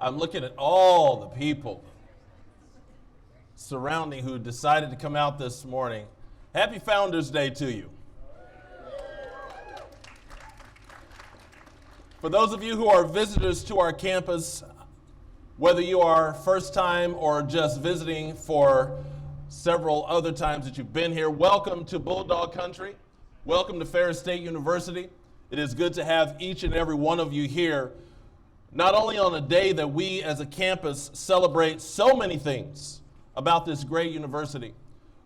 I'm looking at all the people surrounding who decided to come out this morning. Happy Founders Day to you. For those of you who are visitors to our campus, whether you are first time or just visiting for several other times that you've been here, welcome to Bulldog Country. Welcome to Ferris State University. It is good to have each and every one of you here, not only on a day that we as a campus celebrate so many things about this great university,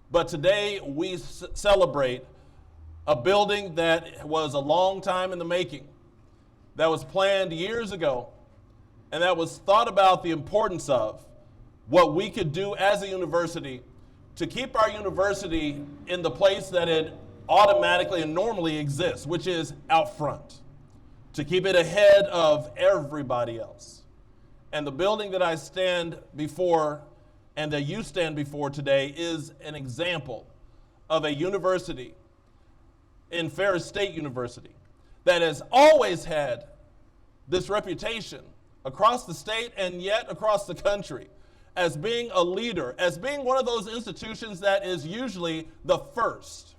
but today we celebrate a building that was a long time in the making, that was planned years ago, and that was thought about the importance of what we could do as a university to keep our university in the place that it automatically and normally exists, which is out front, to keep it ahead of everybody else. And the building that I stand before and that you stand before today is an example of a university in Ferris State University that has always had this reputation across the state and yet across the country as being a leader, as being one of those institutions that is usually the first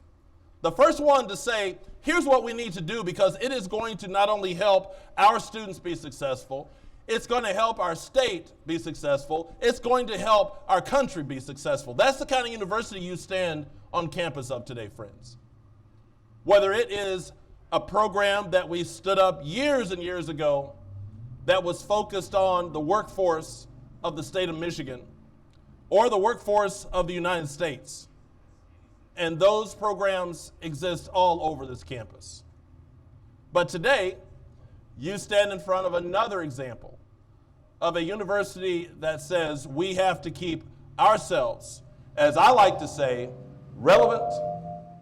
one to say, here's what we need to do, because it is going to not only help our students be successful, it's going to help our state be successful, it's going to help our country be successful. That's the kind of university you stand on campus of today, friends. Whether it is a program that we stood up years and years ago that was focused on the workforce of the state of Michigan or the workforce of the United States. And those programs exist all over this campus. But today, you stand in front of another example of a university that says we have to keep ourselves, as I like to say, relevant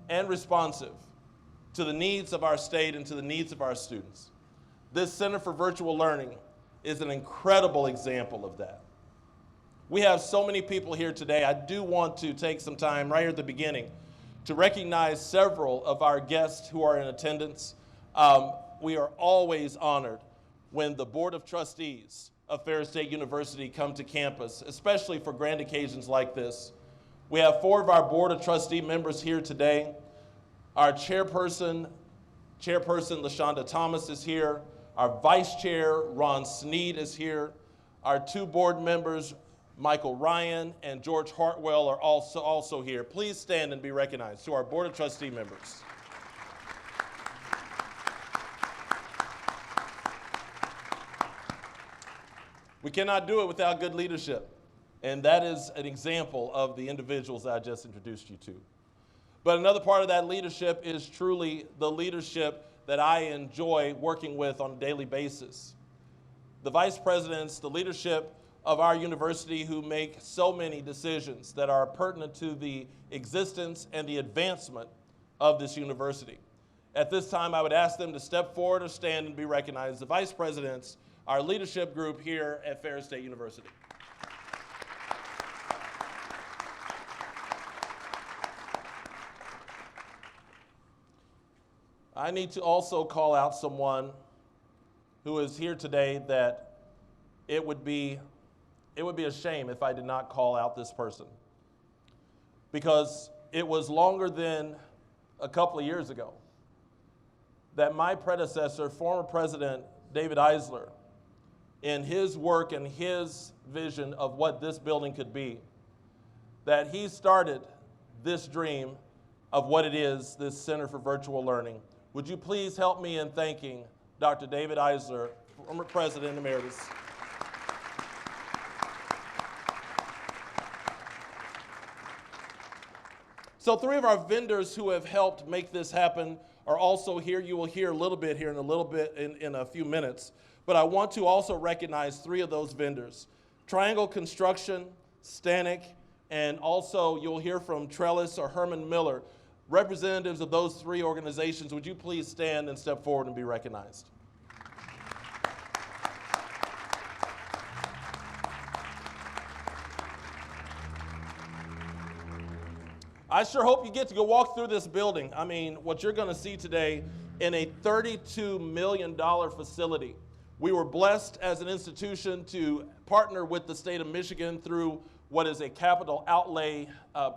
and responsive to the needs of our state and to the needs of our students. This Center for Virtual Learning is an incredible example of that. We have so many people here today. I do want to take some time right here at the beginning to recognize several of our guests who are in attendance. We are always honored when the Board of Trustees of Ferris State University come to campus, especially for grand occasions like this. We have 4 of our Board of Trustee members here today. Our chairperson, LaShonda Thomas, is here. Our vice chair, Ron Sneed, is here. Our 2 board members, Michael Ryan and George Hartwell, are also here. Please stand and be recognized. To our Board of Trustee members. We cannot do it without good leadership, and that is an example of the individuals that I just introduced you to. But another part of that leadership is truly the leadership that I enjoy working with on a daily basis. The vice presidents, the leadership of our university who make so many decisions that are pertinent to the existence and the advancement of this university. At this time, I would ask them to step forward or stand and be recognized. The vice presidents, our leadership group here at Ferris State University. I need to also call out someone who is here today that it would be a shame if I did not call out this person, because it was longer than a couple of years ago that my predecessor, former President David Eisler, in his work and his vision of what this building could be, that he started this dream of what it is, this Center for Virtual Learning. Would you please help me in thanking Dr. David Eisler, former President Emeritus. So 3 of our vendors who have helped make this happen are also here. You will hear a little bit here in a few minutes. But I want to also recognize 3 of those vendors. Triangle Construction, Stanek, and also you'll hear from Trellis or Herman Miller. Representatives of those 3 organizations, would you please stand and step forward and be recognized? I sure hope you get to go walk through this building. I mean, what you're going to see today in a $32 million facility We were blessed as an institution to partner with the state of Michigan through what is a capital outlay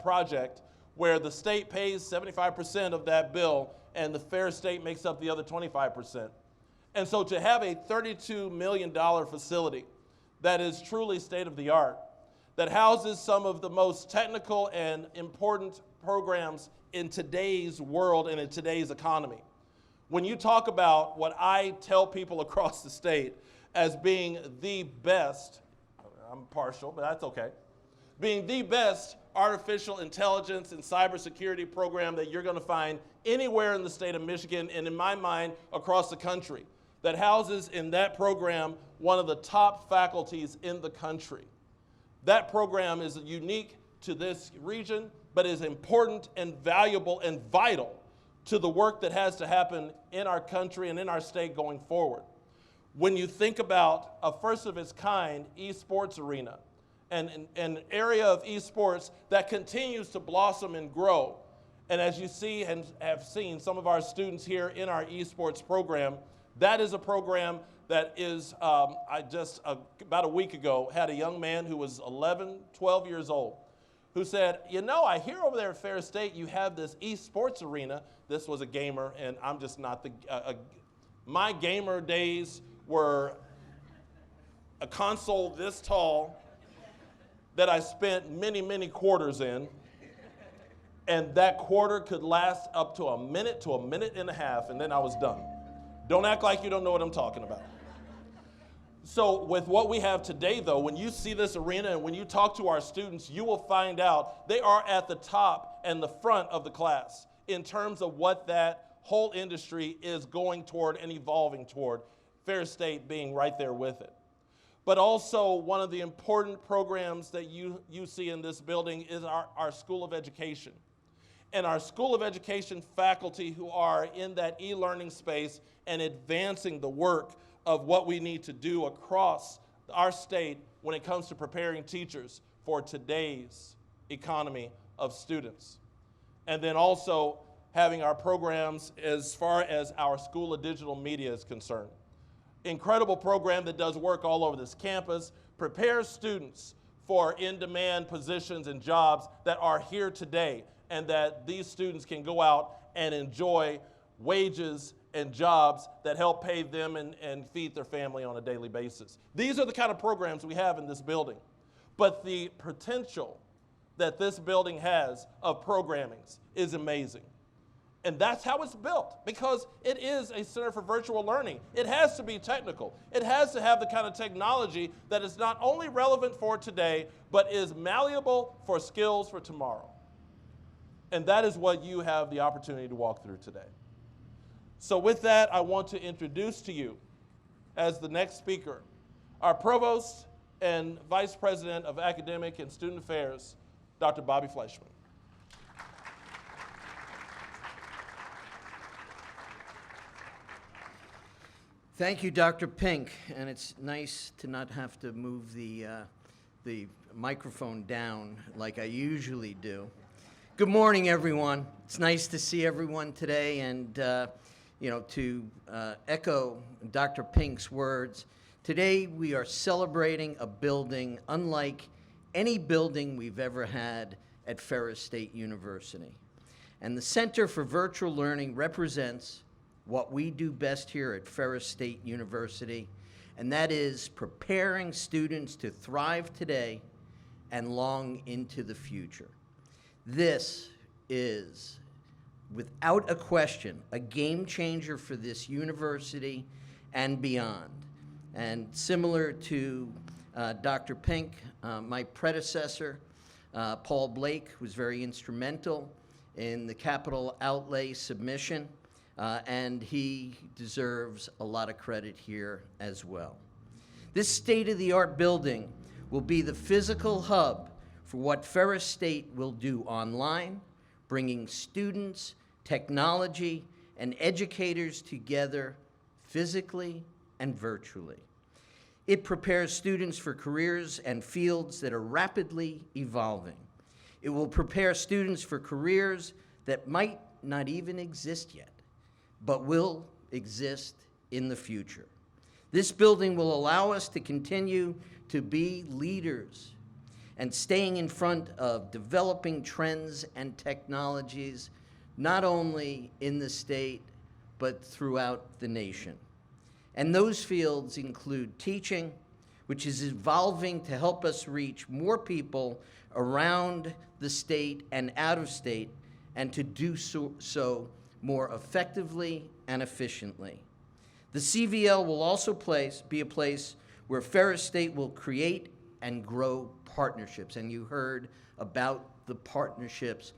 project where the state pays 75% of that bill and the Ferris state makes up the other 25%. And so to have a $32 million facility that is truly state-of-the-art, that houses some of the most technical and important programs in today's world and in today's economy. When you talk about what I tell people across the state as being the best, I'm partial, but that's okay, being the best artificial intelligence and cybersecurity program that you're going to find anywhere in the state of Michigan and in my mind across the country, that houses in that program one of the top faculties in the country. That program is unique to this region, but is important and valuable and vital to the work that has to happen in our country and in our state going forward. When you think about a first of its kind esports arena, and an area of esports that continues to blossom and grow, and as you see and have seen some of our students here in our esports program, that is a program that is, I just about a week ago had a young man who was 11, 12 years old who said, you know, I hear over there at Ferris State you have this esports arena. This was a gamer, and I'm just not my gamer days were a console this tall that I spent many, many quarters in, and that quarter could last up to a minute and a half, and then I was done. Don't act like you don't know what I'm talking about. So with what we have today, though, when you see this arena and when you talk to our students, you will find out they are at the top and the front of the class in terms of what that whole industry is going toward and evolving toward, Ferris State being right there with it. But also one of the important programs that you see in this building is our School of Education. And our School of Education faculty who are in that e-learning space and advancing the work of what we need to do across our state when it comes to preparing teachers for today's economy of students. And then also having our programs as far as our School of Digital Media is concerned. Incredible program that does work all over this campus, prepares students for in-demand positions and jobs that are here today, and that these students can go out and enjoy wages and jobs that help pay them and feed their family on a daily basis. These are the kind of programs we have in this building. But the potential that this building has of programmings is amazing. And that's how it's built, because it is a center for virtual learning. It has to be technical. It has to have the kind of technology that is not only relevant for today, but is malleable for skills for tomorrow. And that is what you have the opportunity to walk through today. So with that, I want to introduce to you, as the next speaker, our Provost and Vice President of Academic and Student Affairs, Dr. Bobby Fleischman. Thank you, Dr. Pink, and it's nice to not have to move the microphone down like I usually do. Good morning, everyone. It's nice to see everyone today, and to echo Dr. Pink's words, today we are celebrating a building unlike any building we've ever had at Ferris State University. And the Center for Virtual Learning represents what we do best here at Ferris State University, and that is preparing students to thrive today and long into the future. This is, without a question, a game changer for this university and beyond. And similar to Dr. Pink, my predecessor, Paul Blake, was very instrumental in the capital outlay submission, and he deserves a lot of credit here as well. This state-of-the-art building will be the physical hub for what Ferris State will do online, bringing students, technology, and educators together physically and virtually. It prepares students for careers and fields that are rapidly evolving. It will prepare students for careers that might not even exist yet, but will exist in the future. This building will allow us to continue to be leaders and staying in front of developing trends and technologies, not only in the state, but throughout the nation. And those fields include teaching, which is evolving to help us reach more people around the state and out of state, and to do so more effectively and efficiently. The CVL will also be a place where Ferris State will create and grow partnerships, and you heard about the partnerships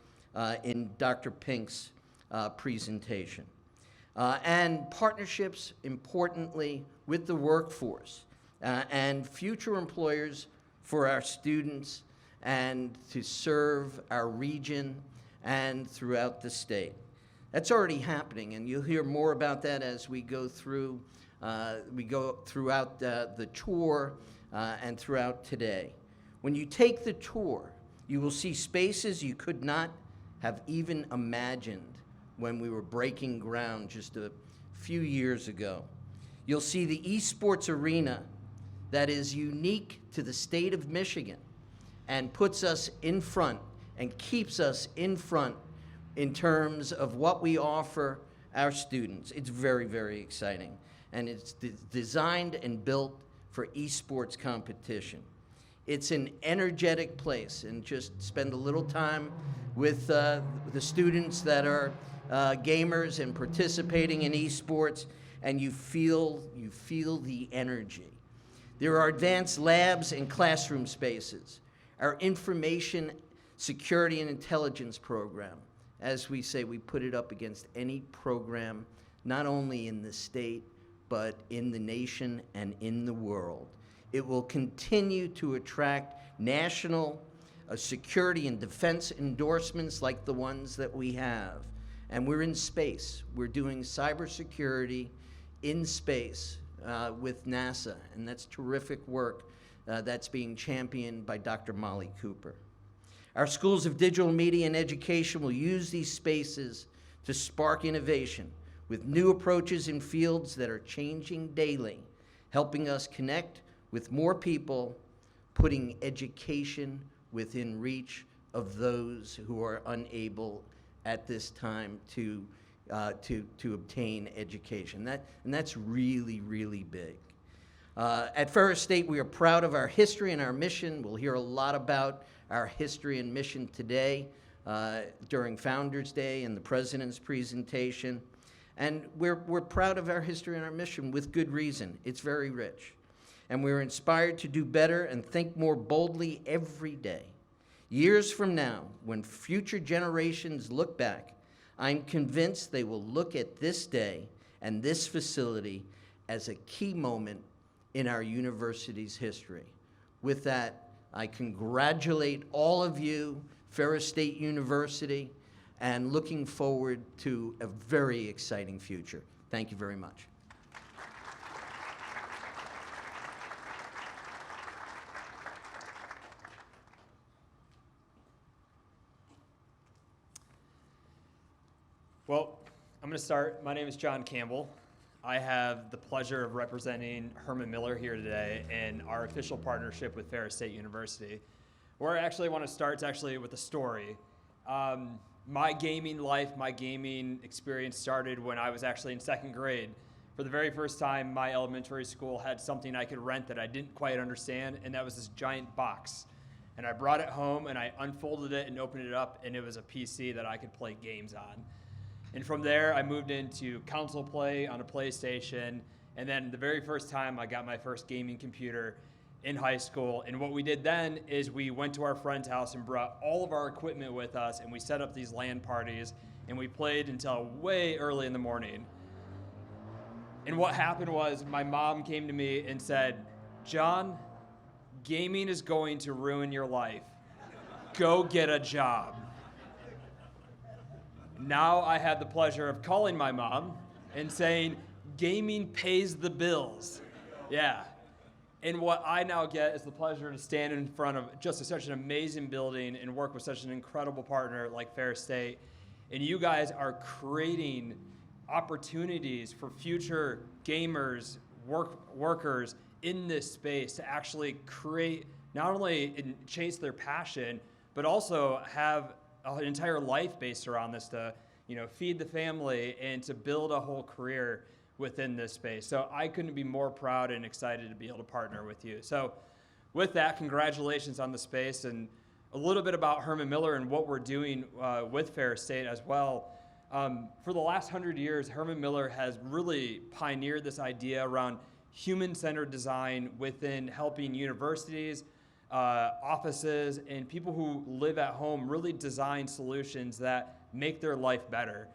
in Dr. Pink's presentation. And partnerships, importantly, with the workforce and future employers for our students and to serve our region and throughout the state. That's already happening, and you'll hear more about that as we go through, throughout the tour and throughout today. When you take the tour, you will see spaces you could not have even imagined when we were breaking ground just a few years ago. You'll see the esports arena that is unique to the state of Michigan and puts us in front and keeps us in front in terms of what we offer our students. It's very, very exciting. And it's designed and built for esports competition. It's an energetic place, and just spend a little time with the students that are gamers and participating in esports, and you feel the energy. There are advanced labs and classroom spaces. Our information security and intelligence program, as we say, we put it up against any program, not only in the state, but in the nation and in the world. It will continue to attract national security and defense endorsements like the ones that we have. And we're in space. We're doing cybersecurity in space with NASA, and that's terrific work that's being championed by Dr. Molly Cooper. Our schools of digital media and education will use these spaces to spark innovation with new approaches in fields that are changing daily, helping us connect with more people, putting education within reach of those who are unable at this time to obtain education. And that's really, really big. At Ferris State, we are proud of our history and our mission. We'll hear a lot about our history and mission today during Founders Day and the President's presentation. And we're proud of our history and our mission with good reason. It's very rich. And we're inspired to do better and think more boldly every day. Years from now, when future generations look back, I'm convinced they will look at this day and this facility as a key moment in our university's history. With that, I congratulate all of you, Ferris State University, and looking forward to a very exciting future. Thank you very much. Well, I'm going to start. My name is John Campbell. I have the pleasure of representing Herman Miller here today in our official partnership with Ferris State University. Where I actually want to start is actually with a story. My gaming life, my gaming experience started when I was actually in second grade. For the very first time, my elementary school had something I could rent that I didn't quite understand, and that was this giant box. And I brought it home, and I unfolded it and opened it up, and it was a PC that I could play games on. And from there, I moved into console play on a PlayStation. And then the very first time I got my first gaming computer in high school. And what we did then is we went to our friend's house and brought all of our equipment with us. And we set up these LAN parties. And we played until way early in the morning. And what happened was my mom came to me and said, "John, gaming is going to ruin your life. Go get a job." Now I had the pleasure of calling my mom and saying, "Gaming pays the bills." Yeah. And what I now get is the pleasure to stand in front of just such an amazing building and work with such an incredible partner like Ferris State. And you guys are creating opportunities for future gamers, workers in this space to actually create, not only chase their passion, but also have an entire life based around this to, feed the family and to build a whole career within this space. So I couldn't be more proud and excited to be able to partner with you. So with that, congratulations on the space, and a little bit about Herman Miller and what we're doing with Ferris State as well. For the last 100 years, Herman Miller has really pioneered this idea around human-centered design within helping universities, offices, and people who live at home really design solutions that make their life better.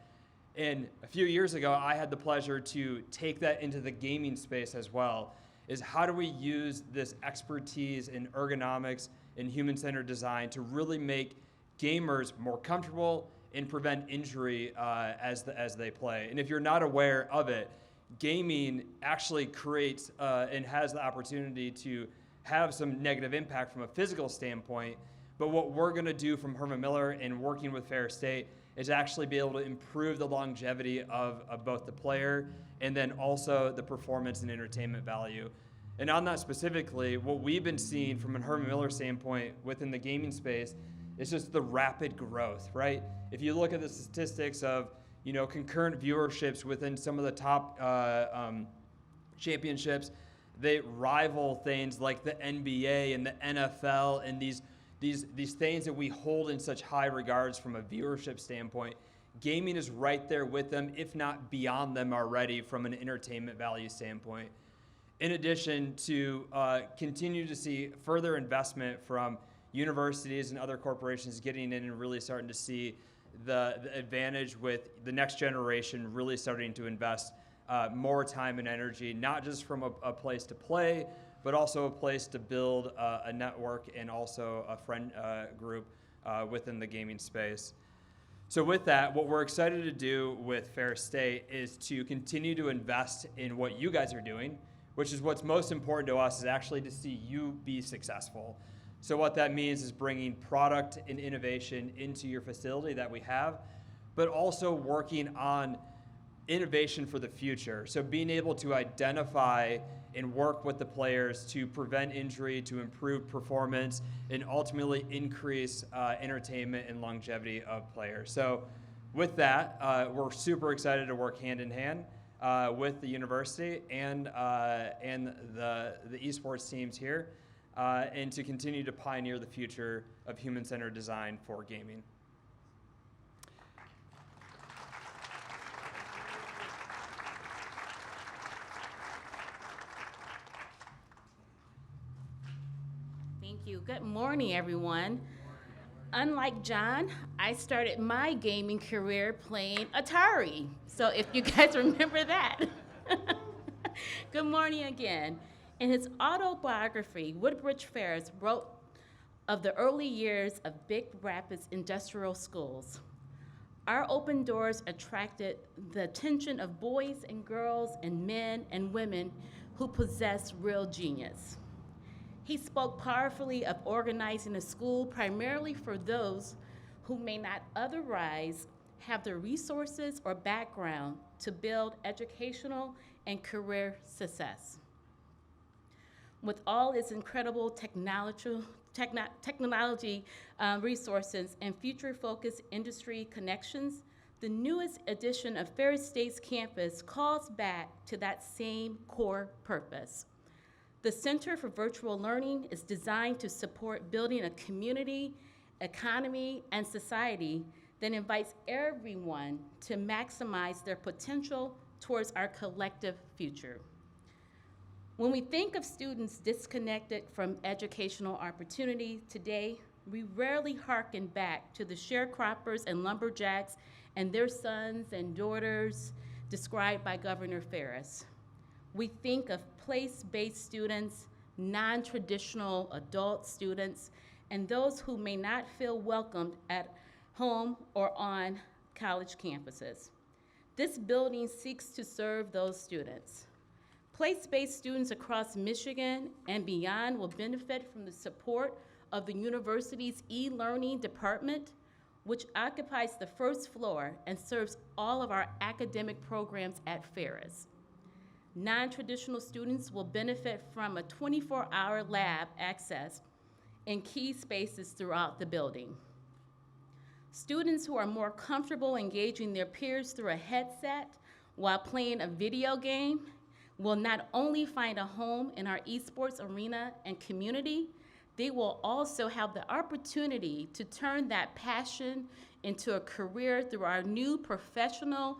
And a few years ago, I had the pleasure to take that into the gaming space as well, is how do we use this expertise in ergonomics and human-centered design to really make gamers more comfortable and prevent injury as they play. And if you're not aware of it, gaming actually creates and has the opportunity to have some negative impact from a physical standpoint. But what we're going to do from Herman Miller and working with Ferris State is actually be able to improve the longevity of both the player and then also the performance and entertainment value. And on that specifically, what we've been seeing from a Herman Miller standpoint within the gaming space is just the rapid growth, right? If you look at the statistics of, concurrent viewerships within some of the top championships, they rival things like the NBA and the NFL and these things that we hold in such high regards from a viewership standpoint. Gaming is right there with them, if not beyond them already from an entertainment value standpoint. In addition to continue to see further investment from universities and other corporations getting in and really starting to see the advantage with the next generation really starting to invest more time and energy, not just from a place to play, but also a place to build a network and also a friend group within the gaming space. So with that, what we're excited to do with Ferris State is to continue to invest in what you guys are doing, which is what's most important to us, is actually to see you be successful. So what that means is bringing product and innovation into your facility that we have, but also working on innovation for the future. So being able to identify and work with the players to prevent injury, to improve performance, and ultimately increase entertainment and longevity of players. So with that, we're super excited to work hand in hand with the university and the esports teams here, and to continue to pioneer the future of human-centered design for gaming. Thank you. Good morning, everyone. Unlike John, I started my gaming career playing Atari. So if you guys remember that. Good morning again. In his autobiography, Woodbridge Ferris wrote of the early years of Big Rapids Industrial Schools. Our open doors attracted the attention of boys and girls and men and women who possessed real genius. He spoke powerfully of organizing a school primarily for those who may not otherwise have the resources or background to build educational and career success. With all its incredible technology resources and future-focused industry connections, the newest edition of Ferris State's campus calls back to that same core purpose. The Center for Virtual Learning is designed to support building a community, economy, and society that invites everyone to maximize their potential towards our collective future. When we think of students disconnected from educational opportunity today, we rarely hearken back to the sharecroppers and lumberjacks and their sons and daughters described by Governor Ferris. We think of place-based students, non-traditional adult students, and those who may not feel welcomed at home or on college campuses. This building seeks to serve those students. Place-based students across Michigan and beyond will benefit from the support of the university's e-learning department, which occupies the first floor and serves all of our academic programs at Ferris. non-traditional students will benefit from a 24-hour lab access in key spaces throughout the building. Students who are more comfortable engaging their peers through a headset while playing a video game will not only find a home in our esports arena and community, they will also have the opportunity to turn that passion into a career through our new professional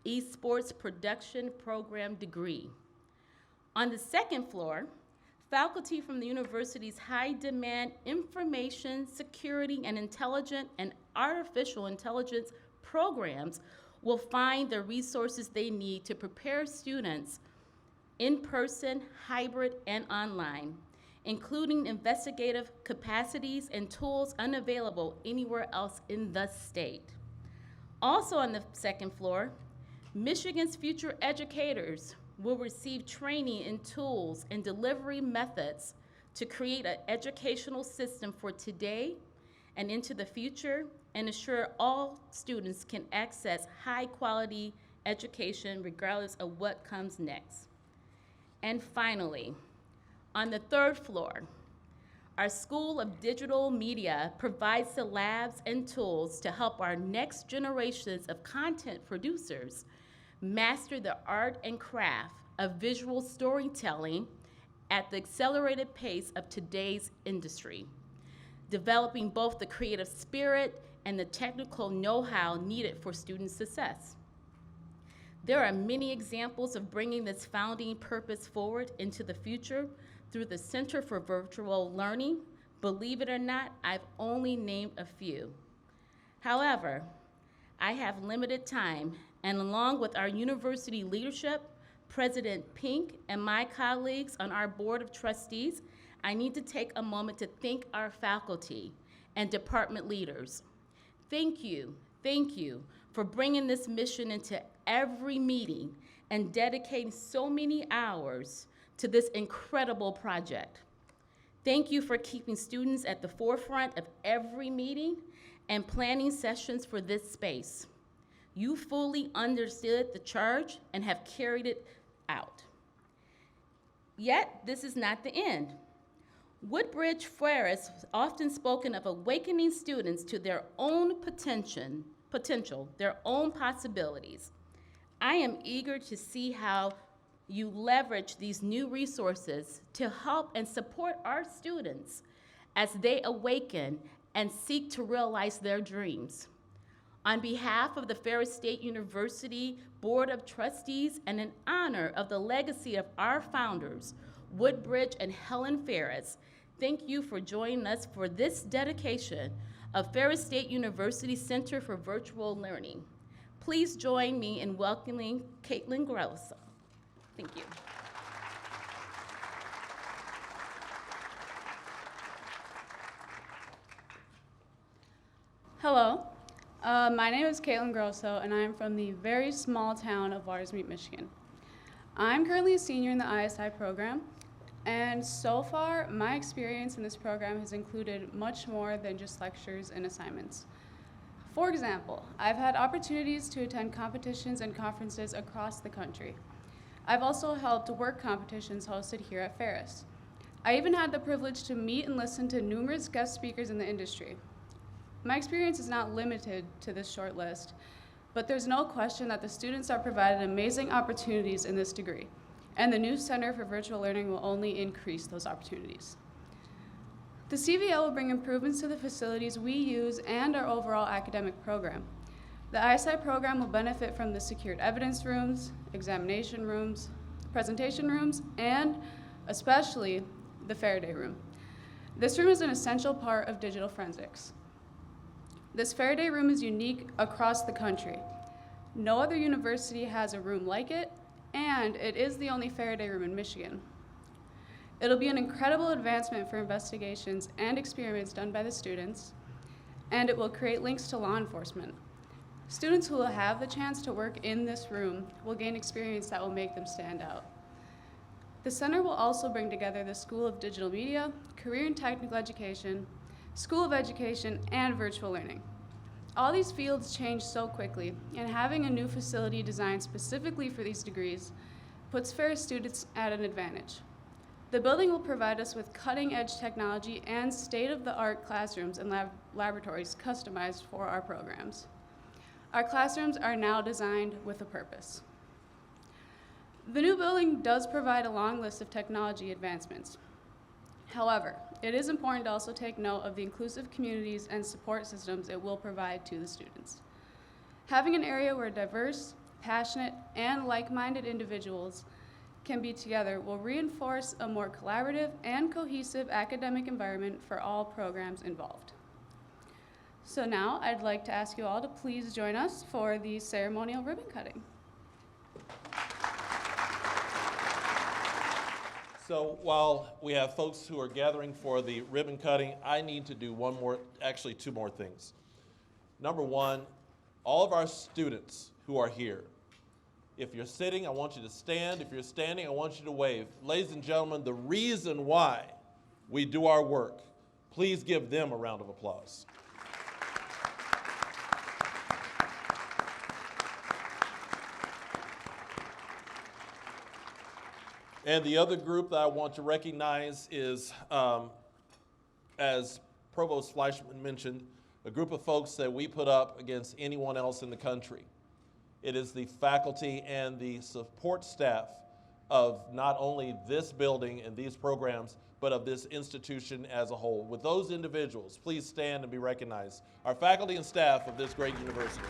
esports production program degree. On the second floor, faculty from the university's high-demand information security and intelligent and artificial intelligence programs will find the resources they need to prepare students in person, hybrid, and online, including investigative capacities and tools unavailable anywhere else in the state. Also on the second floor, Michigan's future educators will receive training in tools and delivery methods to create an educational system for today and into the future and ensure all students can access high-quality education regardless of what comes next. And finally, on the third floor, our School of Digital Media provides the labs and tools to help our next generations of content producers master the art and craft of visual storytelling at the accelerated pace of today's industry, developing both the creative spirit and the technical know-how needed for student success. There are many examples of bringing this founding purpose forward into the future through the Center for Virtual Learning. Believe it or not, I've only named a few. However, I have limited time, and along with our university leadership, President Pink, and my colleagues on our Board of Trustees, I need to take a moment to thank our faculty and department leaders. Thank you for bringing this mission into every meeting and dedicating so many hours to this incredible project. Thank you for keeping students at the forefront of every meeting and planning sessions for this space. You fully understood the charge and have carried it out. Yet, this is not the end. Woodbridge Ferris often spoken of awakening students to their own potential, their own possibilities. I am eager to see how you leverage these new resources to help and support our students as they awaken and seek to realize their dreams. On behalf of the Ferris State University Board of Trustees and in honor of the legacy of our founders, Woodbridge and Helen Ferris, thank you for joining us for this dedication of Ferris State University Center for Virtual Learning. Please join me in welcoming Caitlin Gross. Thank you. Hello, my name is Caitlin Grosso, and I'm from the very small town of Watersmeet, Michigan. I'm currently a senior in the ISI program, and so far, my experience in this program has included much more than just lectures and assignments. For example, I've had opportunities to attend competitions and conferences across the country. I've also helped work competitions hosted here at Ferris. I even had the privilege to meet and listen to numerous guest speakers in the industry. My experience is not limited to this short list, but there's no question that the students are provided amazing opportunities in this degree, and the new Center for Virtual Learning will only increase those opportunities. The CVL will bring improvements to the facilities we use and our overall academic program. The ISI program will benefit from the secured evidence rooms, examination rooms, presentation rooms, and especially the Faraday room. This room is an essential part of digital forensics. This Faraday room is unique across the country. No other university has a room like it, and it is the only Faraday room in Michigan. It'll be an incredible advancement for investigations and experiments done by the students, and it will create links to law enforcement. Students who will have the chance to work in this room will gain experience that will make them stand out. The center will also bring together the School of Digital Media, Career and Technical Education, School of Education, and Virtual Learning. All these fields change so quickly, and having a new facility designed specifically for these degrees puts Ferris students at an advantage. The building will provide us with cutting-edge technology and state-of-the-art classrooms and laboratories customized for our programs. Our classrooms are now designed with a purpose. The new building does provide a long list of technology advancements. However, it is important to also take note of the inclusive communities and support systems it will provide to the students. Having an area where diverse, passionate, and like-minded individuals can be together will reinforce a more collaborative and cohesive academic environment for all programs involved. So now I'd like to ask you all to please join us for the ceremonial ribbon cutting. So while we have folks who are gathering for the ribbon cutting, I need to do two more things. Number one, all of our students who are here, if you're sitting, I want you to stand. If you're standing, I want you to wave. Ladies and gentlemen, the reason why we do our work, please give them a round of applause. And the other group that I want to recognize is, as Provost Fleischman mentioned, a group of folks that we put up against anyone else in the country. It is the faculty and the support staff of not only this building and these programs, but of this institution as a whole. With those individuals, please stand and be recognized. Our faculty and staff of this great university.